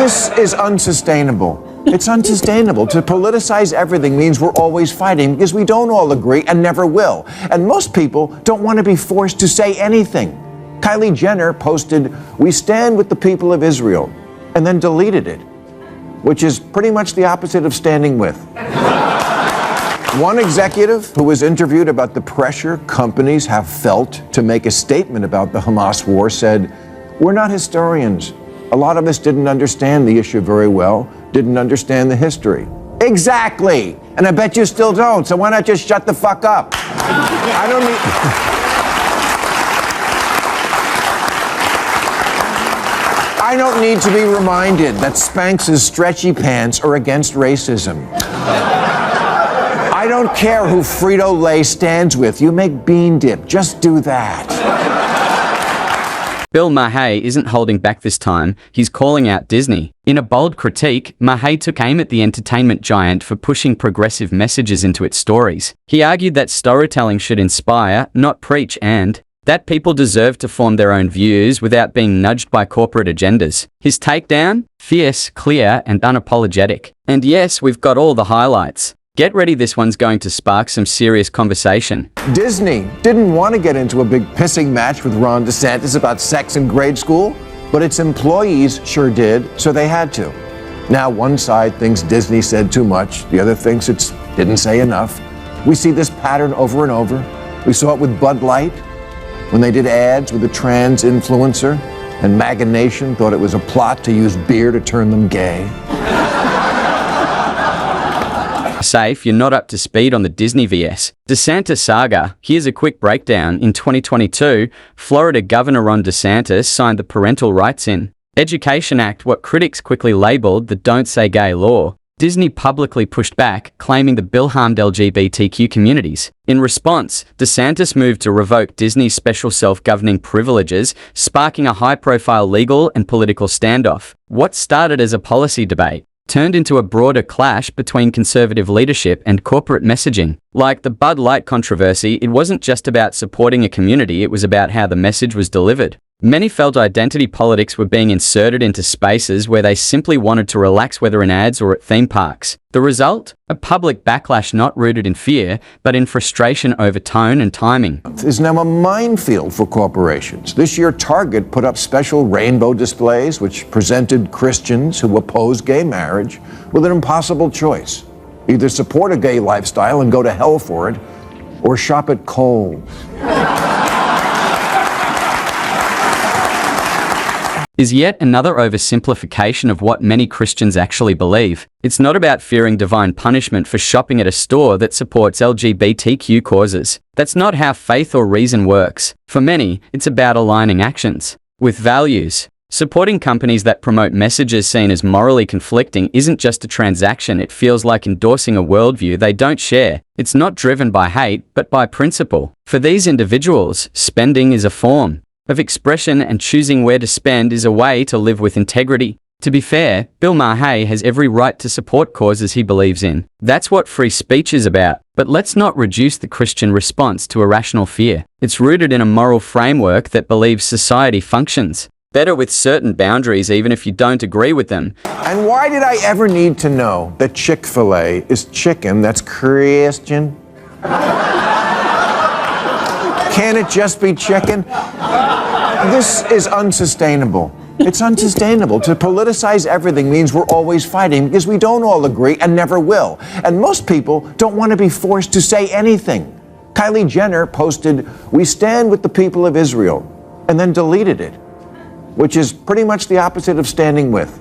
This is unsustainable. It's unsustainable. To politicize everything means we're always fighting because we don't all agree and never will. And most people don't want to be forced to say anything. Kylie Jenner posted, "We stand with the people of Israel," and then deleted it, which is pretty much the opposite of standing with. One executive who was interviewed about the pressure companies have felt to make a statement about the Hamas war said, "We're not historians. A lot of us didn't understand the issue very well, didn't understand the history." Exactly! And I bet you still don't, so why not just shut the fuck up? I don't need to be reminded that Spanx's stretchy pants are against racism. I don't care who Frito-Lay stands with. You make bean dip. Just do that. Bill Maher isn't holding back this time. He's calling out Disney. In a bold critique, Maher took aim at the entertainment giant for pushing progressive messages into its stories. He argued that storytelling should inspire, not preach, and that people deserve to form their own views without being nudged by corporate agendas. His takedown? Fierce, clear, and unapologetic. And yes, we've got all the highlights. Get ready, this one's going to spark some serious conversation. Disney didn't want to get into a big pissing match with Ron DeSantis about sex in grade school, but its employees sure did, so they had to. Now one side thinks Disney said too much, the other thinks it didn't say enough. We see this pattern over and over. We saw it with Bud Light, when they did ads with a trans influencer, and MAGA Nation thought it was a plot to use beer to turn them gay. Safe, you're not up to speed on the Disney vs. DeSantis saga. Here's a quick breakdown. In 2022, Florida Governor Ron DeSantis signed the Parental Rights in Education Act, what critics quickly labeled the Don't Say Gay law. Disney publicly pushed back, claiming the bill harmed LGBTQ communities. In response, DeSantis moved to revoke Disney's special self-governing privileges, sparking a high-profile legal and political standoff. What started as a policy debate turned into a broader clash between conservative leadership and corporate messaging. Like the Bud Light controversy, it wasn't just about supporting a community, it was about how the message was delivered. Many felt identity politics were being inserted into spaces where they simply wanted to relax, whether in ads or at theme parks. The result? A public backlash not rooted in fear, but in frustration over tone and timing. Is now a minefield for corporations. This year, Target put up special rainbow displays which presented Christians who oppose gay marriage with an impossible choice. Either support a gay lifestyle and go to hell for it, or shop at Kohl's. Is yet another oversimplification of what many Christians actually believe. It's not about fearing divine punishment for shopping at a store that supports LGBTQ causes. That's not how faith or reason works. For many, it's about aligning actions with values. Supporting companies that promote messages seen as morally conflicting isn't just a transaction, it feels like endorsing a worldview they don't share. It's not driven by hate, but by principle. For these individuals, spending is a form of expression, and choosing where to spend is a way to live with integrity. To be fair, Bill Maher has every right to support causes he believes in. That's what free speech is about. But let's not reduce the Christian response to irrational fear. It's rooted in a moral framework that believes society functions better with certain boundaries, even if you don't agree with them. And why did I ever need to know that Chick-fil-A is chicken that's Christian? Can't it just be chicken? This is unsustainable. It's unsustainable. To politicize everything means we're always fighting because we don't all agree and never will. And most people don't want to be forced to say anything. Kylie Jenner posted, "We stand with the people of Israel," and then deleted it, which is pretty much the opposite of standing with.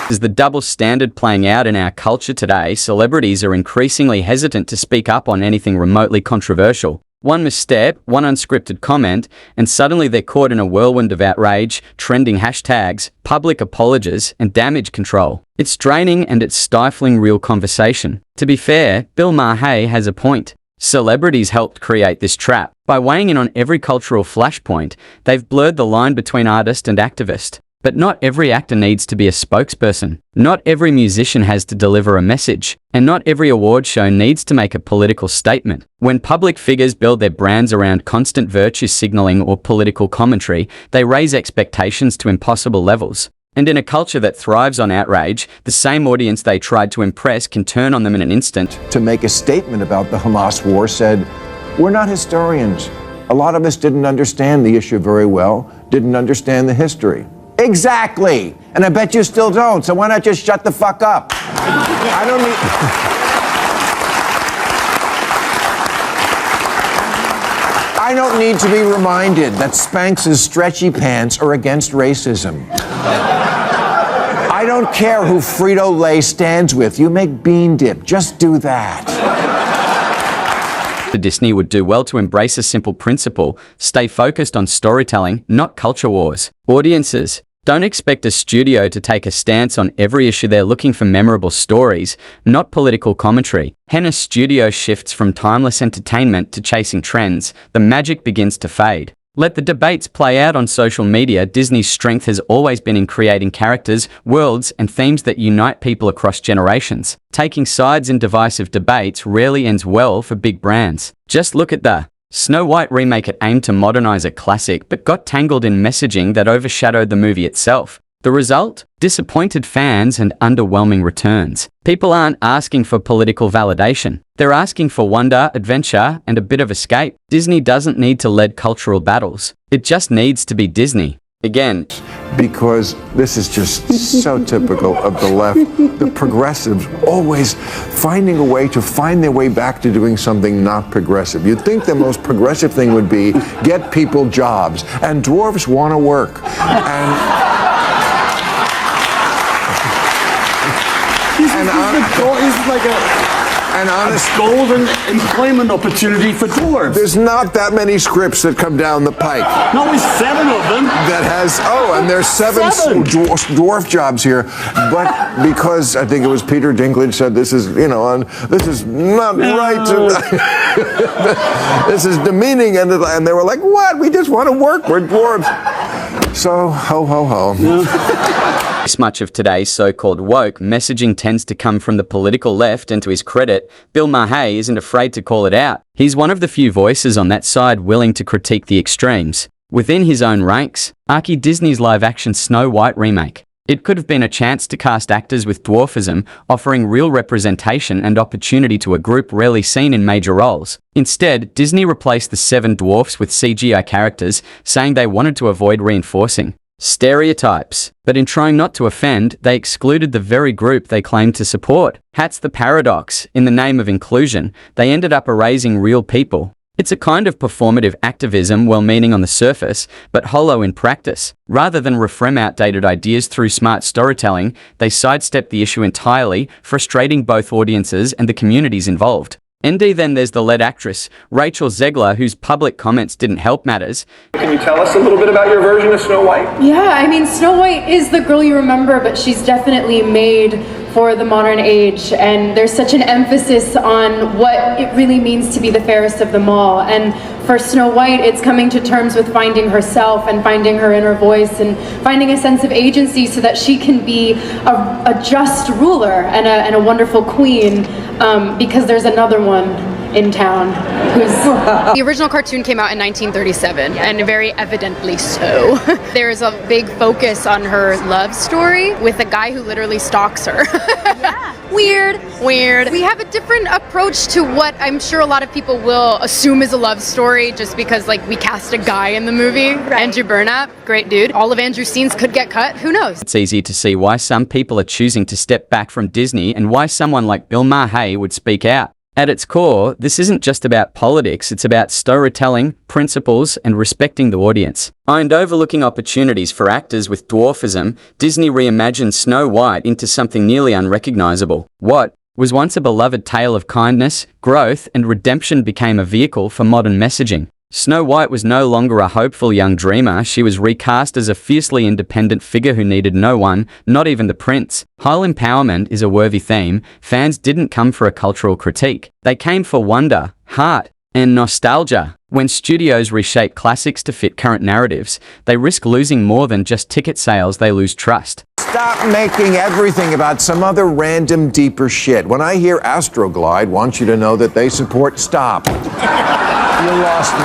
Is the double standard playing out in our culture today? Celebrities are increasingly hesitant to speak up on anything remotely controversial. One misstep, one unscripted comment, and suddenly they're caught in a whirlwind of outrage, trending hashtags, public apologies, and damage control. It's draining and it's stifling real conversation. To be fair, Bill Maher has a point. Celebrities helped create this trap. By weighing in on every cultural flashpoint, they've blurred the line between artist and activist. But not every actor needs to be a spokesperson. Not every musician has to deliver a message. And not every award show needs to make a political statement. When public figures build their brands around constant virtue signaling or political commentary, they raise expectations to impossible levels. And in a culture that thrives on outrage, the same audience they tried to impress can turn on them in an instant. To make a statement about the Hamas war said, "We're not historians. A lot of us didn't understand the issue very well, didn't understand the history." Exactly. And I bet you still don't. So why not just shut the fuck up? I don't need... I don't need to be reminded that Spanx's stretchy pants are against racism. I don't care who Frito-Lay stands with. You make bean dip. Just do that. Disney would do well to embrace a simple principle: stay focused on storytelling, not culture wars. Audiences, don't expect a studio to take a stance on every issue. They're looking for memorable stories, not political commentary. When a studio shifts from timeless entertainment to chasing trends, the magic begins to fade. Let the debates play out on social media. Disney's strength has always been in creating characters, worlds, and themes that unite people across generations. Taking sides in divisive debates rarely ends well for big brands. Just look at the Snow White remake. It aimed to modernize a classic, but got tangled in messaging that overshadowed the movie itself. The result? Disappointed fans and underwhelming returns. People aren't asking for political validation. They're asking for wonder, adventure, and a bit of escape. Disney doesn't need to lead cultural battles. It just needs to be Disney. Again. Because this is just so typical of the left. The progressives always finding a way to find their way back to doing something not progressive. You'd think the most progressive thing would be get people jobs, and dwarves want to work. It's like an honest golden employment opportunity for dwarves. There's not that many scripts that come down the pike. No, there's 7 of them. That has, and there's 7 dwarf jobs here. But because I think it was Peter Dinklage said this is, this is not right. This is demeaning. And they were like, what? We just want to work. We're dwarves. So, ho, ho, ho. Much of today's so-called woke messaging tends to come from the political left, and to his credit, Bill Maher isn't afraid to call it out. He's one of the few voices on that side willing to critique the extremes. Within his own ranks, Archie Disney's live-action Snow White remake. It could have been a chance to cast actors with dwarfism, offering real representation and opportunity to a group rarely seen in major roles. Instead, Disney replaced the 7 dwarfs with CGI characters, saying they wanted to avoid reinforcing stereotypes. But in trying not to offend, they excluded the very group they claimed to support. That's the paradox. In the name of inclusion, they ended up erasing real people. It's a kind of performative activism, well-meaning on the surface, but hollow in practice. Rather than reframe outdated ideas through smart storytelling, they sidestep the issue entirely, frustrating both audiences and the communities involved. ND, then there's the lead actress, Rachel Zegler, whose public comments didn't help matters. Can you tell us a little bit about your version of Snow White? Yeah, I mean, Snow White is the girl you remember, but she's definitely made for the modern age, and there's such an emphasis on what it really means to be the fairest of them all. And for Snow White, it's coming to terms with finding herself and finding her inner voice and finding a sense of agency so that she can be a just ruler and a wonderful queen, because there's another one in town who's... The original cartoon came out in 1937, and very evidently so. There's a big focus on her love story with a guy who literally stalks her. Yeah. Weird. We have a different approach to what I'm sure a lot of people will assume is a love story, just because we cast a guy in the movie. Right. Andrew Burnap, great dude. All of Andrew's scenes could get cut, who knows? It's easy to see why some people are choosing to step back from Disney and why someone like Bill Maher would speak out. At its core, this isn't just about politics, it's about storytelling, principles, and respecting the audience. And overlooking opportunities for actors with dwarfism, Disney reimagined Snow White into something nearly unrecognizable. What was once a beloved tale of kindness, growth, and redemption became a vehicle for modern messaging. Snow White was no longer a hopeful young dreamer. She was recast as a fiercely independent figure who needed no one, not even the prince. While empowerment is a worthy theme, fans didn't come for a cultural critique. They came for wonder, heart, and nostalgia. When studios reshape classics to fit current narratives, they risk losing more than just ticket sales, they lose trust. Stop making everything about some other random deeper shit. When I hear Astroglide wants you to know that they support stop. You lost me.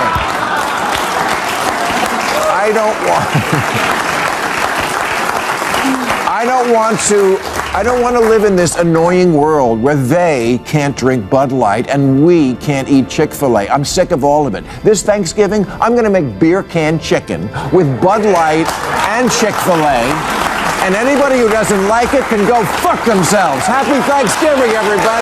I don't want to live in this annoying world where they can't drink Bud Light and we can't eat Chick-fil-A. I'm sick of all of it. This Thanksgiving, I'm going to make beer can chicken with Bud Light and Chick-fil-A. And anybody who doesn't like it can go fuck themselves. Happy Thanksgiving, everybody.